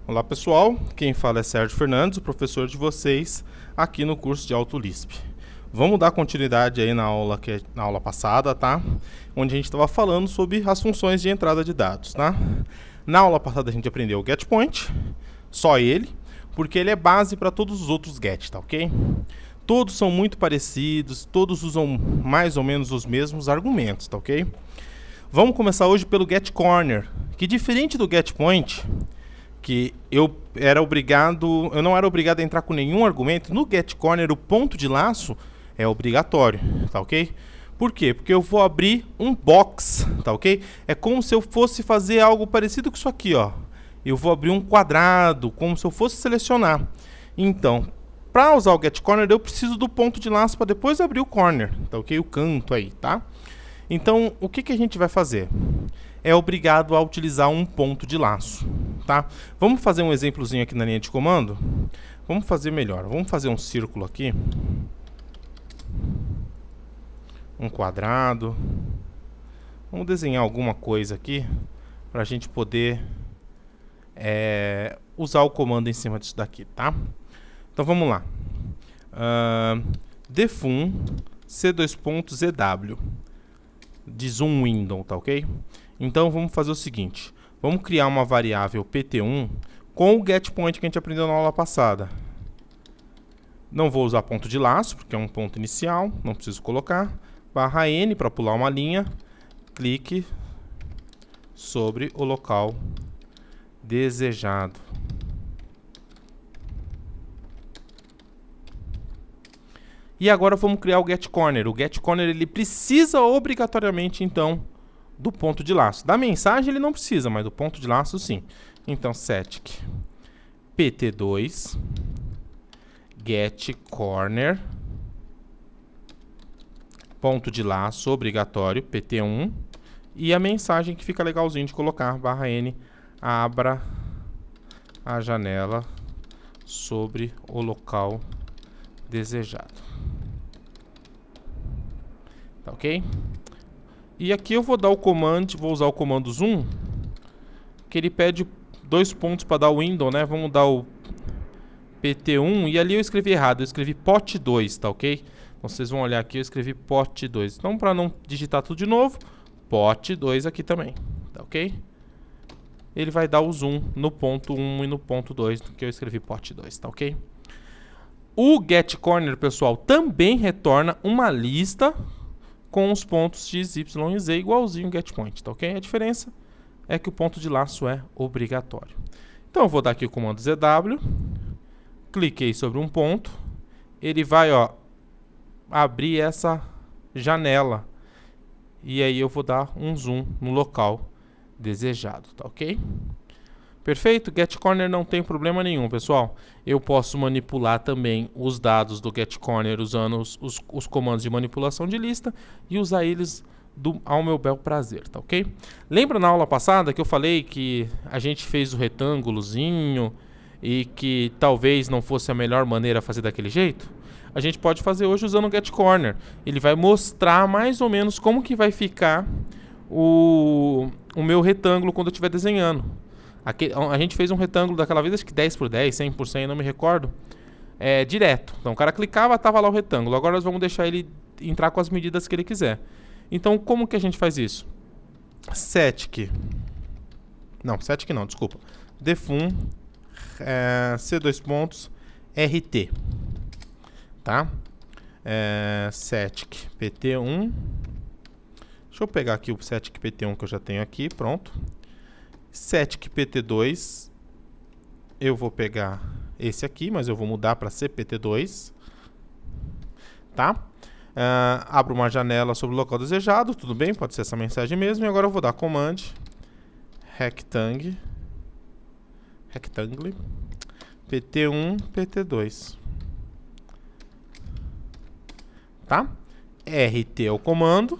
Olá pessoal, quem fala é Sérgio Fernandes, o professor de vocês aqui no curso de AutoLisp. Vamos dar continuidade aí na aula passada, tá? Onde a gente estava falando sobre as funções de entrada de dados, tá? Na aula passada a gente aprendeu o getPoint, só ele, porque ele é base para todos os outros get, tá ok? Todos são muito parecidos, todos usam mais ou menos os mesmos argumentos, tá ok? Vamos começar hoje pelo getCorner, que diferente do getPoint, que eu não era obrigado a entrar com nenhum argumento, no getCorner o ponto de laço é obrigatório, tá ok? Por quê? Porque eu vou abrir um box, tá ok? É como se eu fosse fazer algo parecido com isso aqui, ó. Eu vou abrir um quadrado, como se eu fosse selecionar. Então, para usar o getCorner, eu preciso do ponto de laço para depois abrir o corner, tá ok? O canto aí, tá? Então, o que a gente vai fazer? É obrigado a utilizar um ponto de laço, tá? Vamos fazer um exemplozinho aqui na linha de comando? Vamos fazer melhor. Vamos fazer um círculo aqui. Um quadrado. Vamos desenhar alguma coisa aqui para a gente poder usar o comando em cima disso daqui, tá? Então vamos lá. Defun c2.zw de zoom window, tá ok? Então vamos fazer o seguinte, vamos criar uma variável pt1 com o getPoint que a gente aprendeu na aula passada. Não vou usar ponto de laço, porque é um ponto inicial, não preciso colocar. /n para pular uma linha, clique sobre o local desejado. E agora vamos criar o getCorner. O getCorner ele precisa obrigatoriamente, então, do ponto de laço. Da mensagem ele não precisa, mas do ponto de laço sim. Então, static pt2 getCorner ponto de laço obrigatório pt1 e a mensagem que fica legalzinho de colocar /n abra a janela sobre o local desejado. Tá ok? E aqui eu vou dar o comando, vou usar o comando zoom, que ele pede 2 pontos para dar o window, né? Vamos dar o pt1 e ali eu escrevi errado, eu escrevi pot2, tá ok? Então vocês vão olhar aqui, eu escrevi pot2. Então para não digitar tudo de novo, pot2 aqui também, tá ok? Ele vai dar o zoom no ponto 1 e no ponto 2, que eu escrevi pot2, tá ok? O getCorner, pessoal, também retorna uma lista com os pontos x, y e z igualzinho o getPoint, tá ok? A diferença é que o ponto de laço é obrigatório. Então eu vou dar aqui o comando zw, cliquei sobre um ponto, ele vai abrir essa janela e aí eu vou dar um zoom no local desejado, tá ok? Perfeito? getCorner não tem problema nenhum, pessoal. Eu posso manipular também os dados do getCorner usando os comandos de manipulação de lista e usar eles ao meu bel prazer, tá ok? Lembra na aula passada que eu falei que a gente fez o retângulozinho e que talvez não fosse a melhor maneira fazer daquele jeito? A gente pode fazer hoje usando o getCorner. Ele vai mostrar mais ou menos como que vai ficar o meu retângulo quando eu estiver desenhando. Aqui, a gente fez um retângulo daquela vez, acho que 10 por 10, 100 por 100, não me recordo. Direto. Então o cara clicava, estava lá o retângulo. Agora nós vamos deixar ele entrar com as medidas que ele quiser. Então como que a gente faz isso? Static. Não, static não, desculpa. Defun c2.rt. Tá? Static pt1. Deixa eu pegar aqui o static pt1 que eu já tenho aqui, pronto. Static pt2, eu vou pegar esse aqui, mas eu vou mudar para cpt2, tá? Abro uma janela sobre o local desejado, tudo bem, pode ser essa mensagem mesmo, e agora eu vou dar command rectangle pt1 pt2, tá? rt é o comando,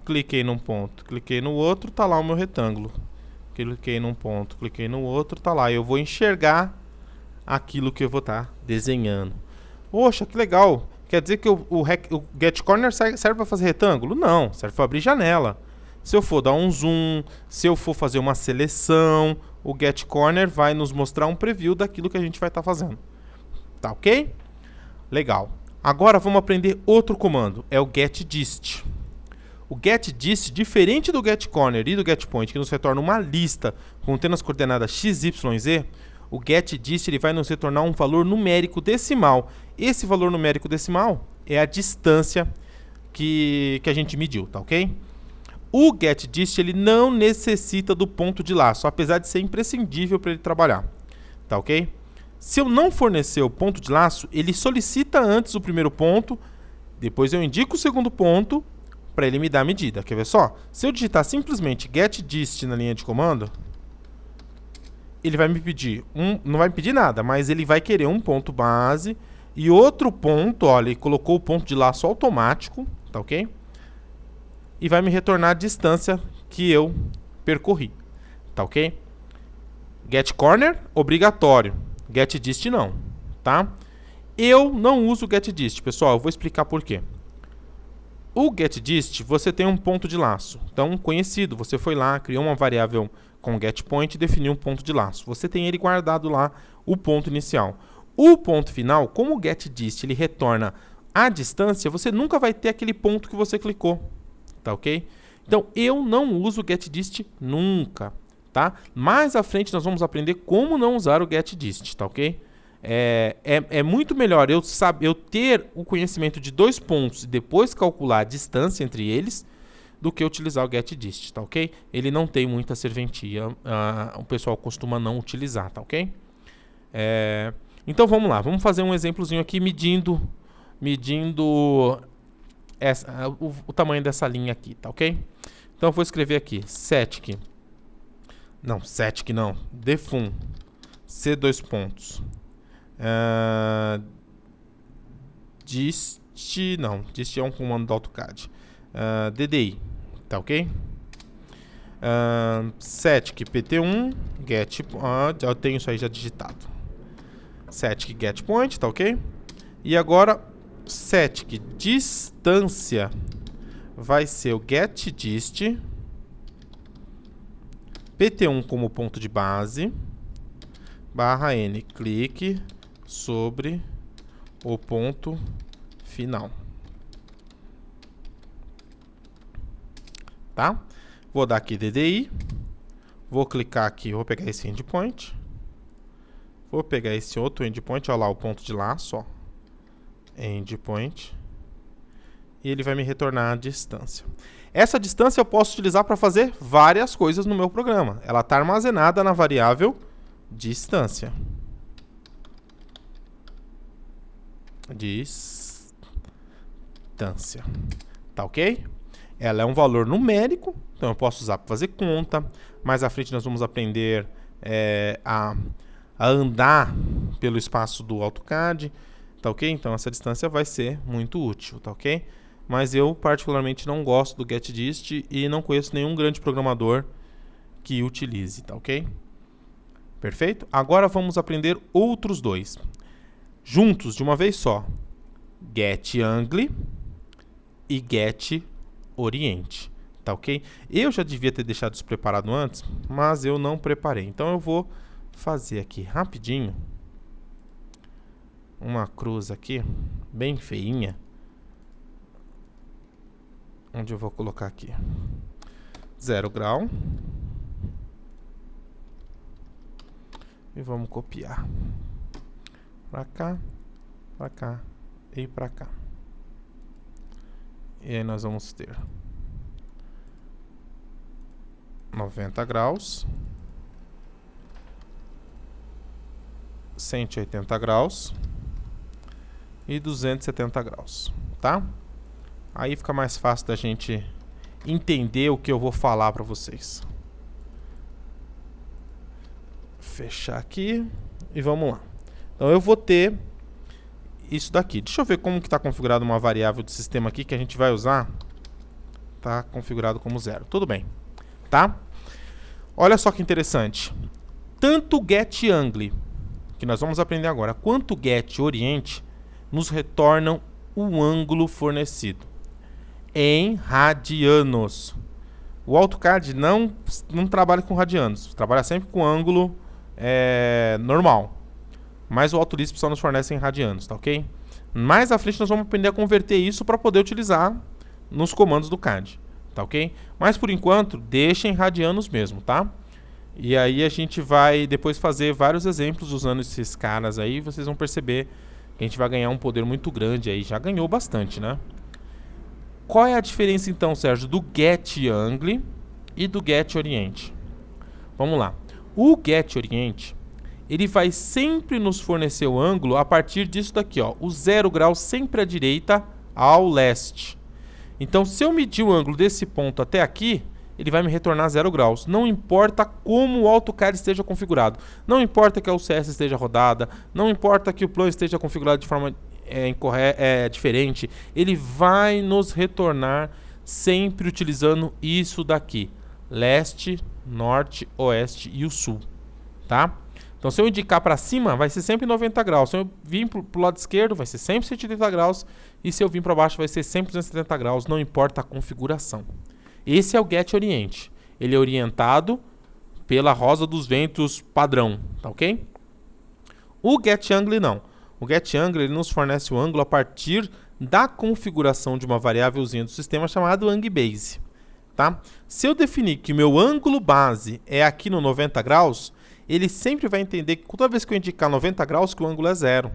cliquei num ponto, cliquei no outro, tá lá o meu retângulo. Cliquei num ponto, cliquei no outro, tá lá. Eu vou enxergar aquilo que eu vou estar desenhando. Poxa, que legal. Quer dizer que o getCorner serve para fazer retângulo? Não, serve para abrir janela. Se eu for dar um zoom, se eu for fazer uma seleção, o getCorner vai nos mostrar um preview daquilo que a gente vai estar fazendo. Tá ok? Legal. Agora vamos aprender outro comando, é o getDist. O getDist, diferente do getCorner e do getPoint, que nos retorna uma lista contendo as coordenadas x, y, z, o getDist ele vai nos retornar um valor numérico decimal. Esse valor numérico decimal é a distância que a gente mediu, tá ok? O getDist ele não necessita do ponto de laço, apesar de ser imprescindível para ele trabalhar, tá ok? Se eu não fornecer o ponto de laço, ele solicita antes o primeiro ponto, depois eu indico o segundo ponto para ele me dar a medida. Quer ver só? Se eu digitar simplesmente getDist na linha de comando, ele vai me pedir não vai me pedir nada, mas ele vai querer um ponto base e outro ponto, olha, ele colocou o ponto de laço automático, tá ok? E vai me retornar a distância que eu percorri, tá ok? getCorner, obrigatório. getDist não, tá? Eu não uso o getDist, pessoal, eu vou explicar por quê. O getDist, você tem um ponto de laço, então conhecido, você foi lá, criou uma variável com getPoint e definiu um ponto de laço. Você tem ele guardado lá, o ponto inicial. O ponto final, como o getDist ele retorna a distância, você nunca vai ter aquele ponto que você clicou, tá ok? Então, eu não uso o getDist nunca, tá? Mais à frente nós vamos aprender como não usar o getDist, tá ok? É muito melhor eu ter o conhecimento de dois pontos e depois calcular a distância entre eles do que utilizar o getDist, tá ok? Ele não tem muita serventia, o pessoal costuma não utilizar, tá ok? Então vamos lá, vamos fazer um exemplozinho aqui medindo o tamanho dessa linha aqui, tá ok? Então eu vou escrever aqui setic defun c dois pontos dist é um comando do AutoCAD, DDI, tá ok? Setic pt1 get, eu tenho isso aí já digitado, setic getPoint, tá ok? E agora setic distância vai ser o getDist, pt1 como ponto de base, barra n, clique sobre o ponto final. Tá? Vou dar aqui DDI, vou clicar aqui, vou pegar esse endpoint, vou pegar esse outro endpoint, olha lá o ponto de laço, ó, endpoint, e ele vai me retornar a distância. Essa distância eu posso utilizar para fazer várias coisas no meu programa. Ela está armazenada na variável distância. Tá ok? Ela é um valor numérico, então eu posso usar para fazer conta. Mais à frente nós vamos aprender a andar pelo espaço do AutoCAD, tá ok? Então essa distância vai ser muito útil, tá ok? Mas eu particularmente não gosto do getDist e não conheço nenhum grande programador que utilize, tá ok? Perfeito? Agora vamos aprender outros dois. Juntos, de uma vez só. getAngle e getOrient, tá ok? Eu já devia ter deixado isso preparado antes, mas eu não preparei. Então eu vou fazer aqui rapidinho uma cruz aqui, bem feinha. Onde eu vou colocar aqui 0 grau. E vamos copiar para cá e para cá. E aí nós vamos ter 90 graus, 180 graus e 270 graus, tá? Aí fica mais fácil da gente entender o que eu vou falar para vocês. Fechar aqui e vamos lá. Então eu vou ter isso daqui. Deixa eu ver como que está configurado uma variável do sistema aqui que a gente vai usar. Está configurado como 0. Tudo bem, tá? Olha só que interessante. Tanto o getAngle, que nós vamos aprender agora, quanto o getOrient nos retornam o ângulo fornecido em radianos. O AutoCAD não trabalha com radianos, trabalha sempre com ângulo normal. Mas o AutoLisp só nos fornece em radianos, tá ok? Mais à frente nós vamos aprender a converter isso para poder utilizar nos comandos do CAD, tá ok? Mas por enquanto, deixa em radianos mesmo, tá? E aí a gente vai depois fazer vários exemplos usando esses caras aí, vocês vão perceber que a gente vai ganhar um poder muito grande aí, já ganhou bastante, né? Qual é a diferença então, Sérgio, do getAngle e do getOrient? Vamos lá. O getOrient, ele vai sempre nos fornecer o ângulo a partir disso daqui, ó, o 0 graus sempre à direita ao leste. Então, se eu medir o ângulo desse ponto até aqui, ele vai me retornar 0 graus. Não importa como o AutoCAD esteja configurado. Não importa que a UCS esteja rodada. Não importa que o plano esteja configurado de forma diferente. Ele vai nos retornar sempre utilizando isso daqui. Leste, norte, oeste e o sul. Tá? Então, se eu indicar para cima, vai ser sempre 90 graus. Se eu vir para o lado esquerdo, vai ser sempre 180 graus. E se eu vir para baixo, vai ser sempre 270 graus. Não importa a configuração. Esse é o getOrient. Ele é orientado pela rosa dos ventos padrão, tá ok? O getAngle não. O getAngle ele nos fornece o ângulo a partir da configuração de uma variávelzinha do sistema chamada AngleBase, tá? Se eu definir que o meu ângulo base é aqui no 90 graus, ele sempre vai entender que toda vez que eu indicar 90 graus, que o ângulo é 0,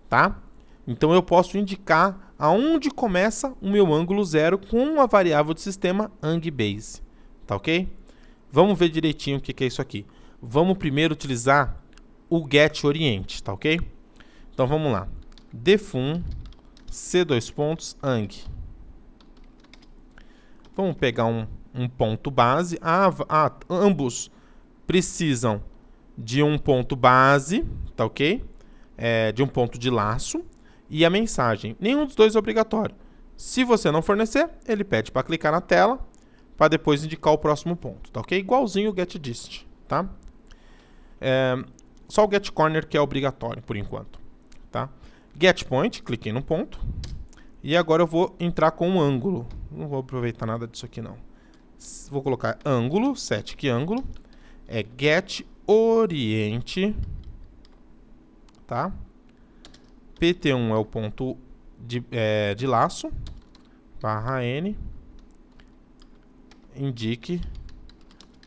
tá? Então eu posso indicar aonde começa o meu ângulo 0 com a variável do sistema AngleBase, tá ok? Vamos ver direitinho o que é isso aqui. Vamos primeiro utilizar o getOrient, tá ok? Então vamos lá. Defun c2.ang. Vamos pegar um ponto base. Ambos precisam de um ponto base, tá ok? De um ponto de laço. E a mensagem. Nenhum dos dois é obrigatório. Se você não fornecer, ele pede para clicar na tela para depois indicar o próximo ponto, tá ok? Igualzinho o getDist, tá? Só o getCorner que é obrigatório por enquanto, tá? GetPoint, cliquei no ponto. E agora eu vou entrar com um ângulo. Não vou aproveitar nada disso aqui não. Vou colocar ângulo, set que ângulo. É getOrient, tá? PT1 é o ponto de laço, barra N, indique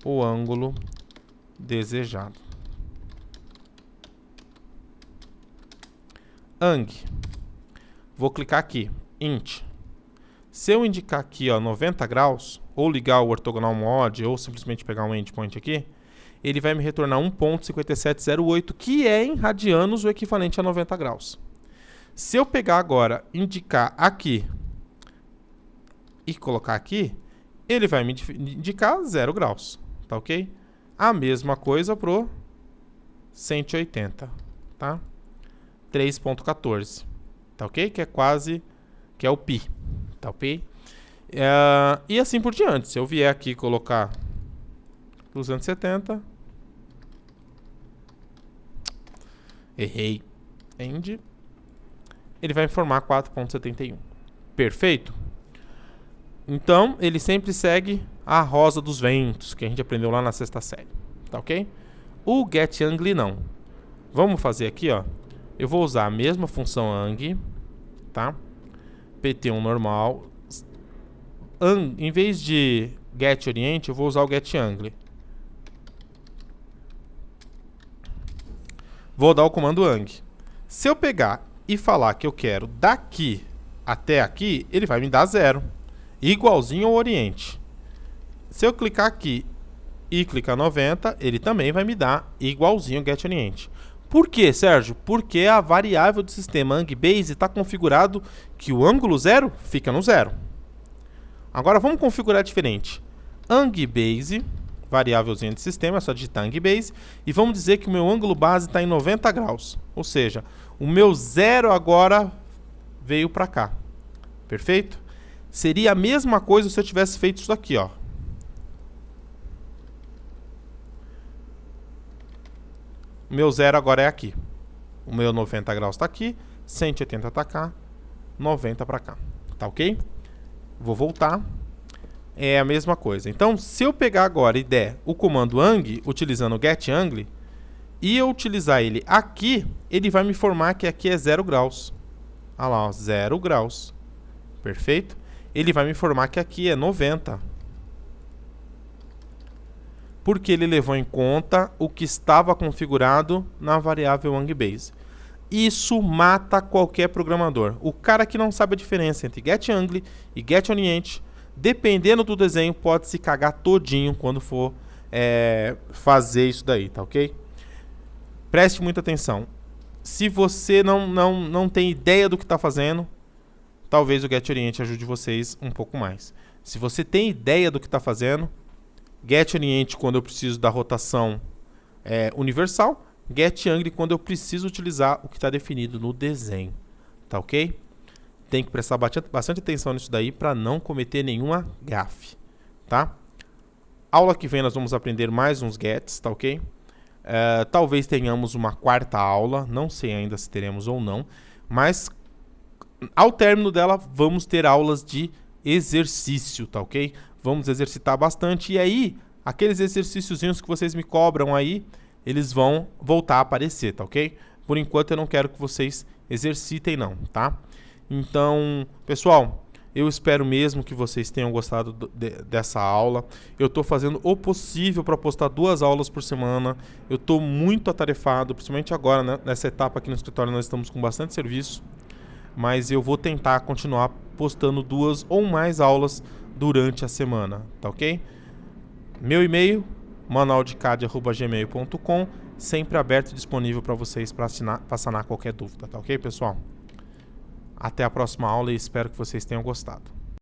o ângulo desejado. Ang, vou clicar aqui, int. Se eu indicar aqui, ó, 90 graus, ou ligar o orthogonal mod, ou simplesmente pegar um endpoint aqui, ele vai me retornar 1.5708, que é em radianos o equivalente a 90 graus. Se eu pegar agora, indicar aqui e colocar aqui, ele vai me indicar 0 graus, tá ok? A mesma coisa pro 180, tá? 3.14, tá ok? Que é o pi, tá ok? E assim por diante. Se eu vier aqui colocar 270, errei, end, ele vai informar 4.71. Perfeito? Então, ele sempre segue a rosa dos ventos, que a gente aprendeu lá na sexta série. Tá ok? O getAngle não. Vamos fazer aqui, ó. Eu vou usar a mesma função ang, tá? PT1 normal. Em vez de getOrient, eu vou usar o getAngle. Vou dar o comando ang. Se eu pegar e falar que eu quero daqui até aqui, ele vai me dar 0. Igualzinho ao Oriente. Se eu clicar aqui e clicar 90, ele também vai me dar igualzinho ao getOrient. Por quê, Sérgio? Porque a variável do sistema AngleBase está configurado que o ângulo 0 fica no 0. Agora vamos configurar diferente. AngleBase, variávelzinha de sistema, é só digitar AngleBase, e vamos dizer que o meu ângulo base está em 90 graus. Ou seja, o meu 0 agora veio para cá. Perfeito? Seria a mesma coisa se eu tivesse feito isso aqui, ó. O meu 0 agora é aqui. O meu 90 graus está aqui, 180 está cá, 90 para cá. Tá ok? Vou voltar. é a mesma coisa. Então, se eu pegar agora e der o comando ang, utilizando o getAngle, e eu utilizar ele aqui, ele vai me informar que aqui é 0 graus. Olha lá, ó, 0 graus. Perfeito? Ele vai me informar que aqui é 90. Porque ele levou em conta o que estava configurado na variável AngBase. Isso mata qualquer programador. O cara que não sabe a diferença entre getAngle e getOrient, dependendo do desenho, pode se cagar todinho quando for fazer isso daí, tá ok? Preste muita atenção. Se você não tem ideia do que está fazendo, talvez o getOrient ajude vocês um pouco mais. Se você tem ideia do que está fazendo, getOrient quando eu preciso da rotação universal, getAngle quando eu preciso utilizar o que está definido no desenho. Tá ok? Tem que prestar bastante atenção nisso daí para não cometer nenhuma gafe. Tá? Aula que vem nós vamos aprender mais uns gets, tá ok? Talvez tenhamos uma quarta aula, não sei ainda se teremos ou não, mas ao término dela vamos ter aulas de exercício, tá ok? Vamos exercitar bastante e aí, aqueles exercíciozinhos que vocês me cobram aí, eles vão voltar a aparecer, tá ok? Por enquanto eu não quero que vocês exercitem não, tá? Então, pessoal, eu espero mesmo que vocês tenham gostado dessa aula. Eu estou fazendo o possível para postar 2 aulas por semana. Eu estou muito atarefado, principalmente agora, né? Nessa etapa aqui no escritório nós estamos com bastante serviço. Mas eu vou tentar continuar postando 2 ou mais aulas durante a semana, tá ok? Meu e-mail, manualdecad@gmail.com, sempre aberto e disponível para vocês para sanar qualquer dúvida, tá ok, pessoal? Até a próxima aula e espero que vocês tenham gostado.